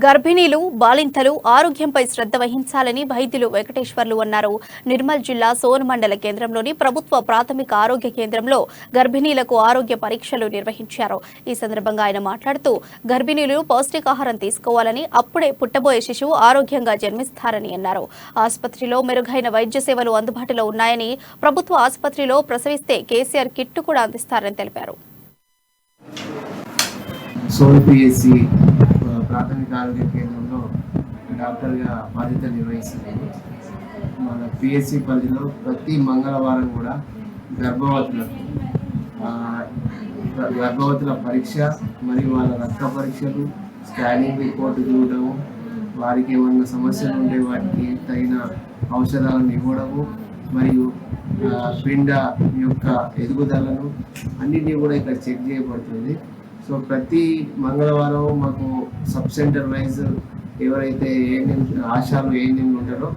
గర్భిణీలు, బాలింతలు ఆరోగ్యంపై శ్రద్ధ వహించాలని వైద్యులు వెంకటేశ్వర్లు అన్నారు. నిర్మల్ జిల్లా సోన్ మండల కేంద్రంలోని ప్రభుత్వ ప్రాథమిక ఆరోగ్య కేంద్రంలో గర్భిణీలకు ఆరోగ్య పరీక్షలు నిర్వహించారు. ఈ సందర్భంగా ఆయన మాట్లాడుతూ గర్భిణీలు పౌష్టికాహారం తీసుకోవాలని, అప్పుడే పుట్టబోయే శిశువు ఆరోగ్యంగా జన్మిస్తారని అన్నారు. ఆసుపత్రిలో మెరుగైన వైద్య సేవలు అందుబాటులో ఉన్నాయని, ప్రభుత్వ ఆసుపత్రిలో ప్రసవిస్తే కేసీఆర్ కిట్టు కూడా అందిస్తారని తెలిపారు. ప్రాథమిక ఆరోగ్య కేంద్రంలో డాక్టర్గా బాధ్యతలు నిర్వహిస్తున్నాను. మన పిఎస్సి పరిధిలో ప్రతి మంగళవారం కూడా గర్భవతుల పరీక్ష మరియు వాళ్ళ రక్త పరీక్షలు, స్కానింగ్ రిపోర్టు చూడటము, వారికి ఏమన్నా సమస్యలు ఉంటే వాటికి తగిన ఔషధాలను ఇవ్వడము మరియు పిండ యొక్క ఎదుగుదలను అన్నింటినీ కూడా ఇక్కడ చెక్ చేయబడుతుంది. సో ప్రతి మంగళవారం మాకు సబ్ సెంటర్ వైజ్ ఎవరైతే ఆశాలు ఏఎన్ఎంలు ఉంటారో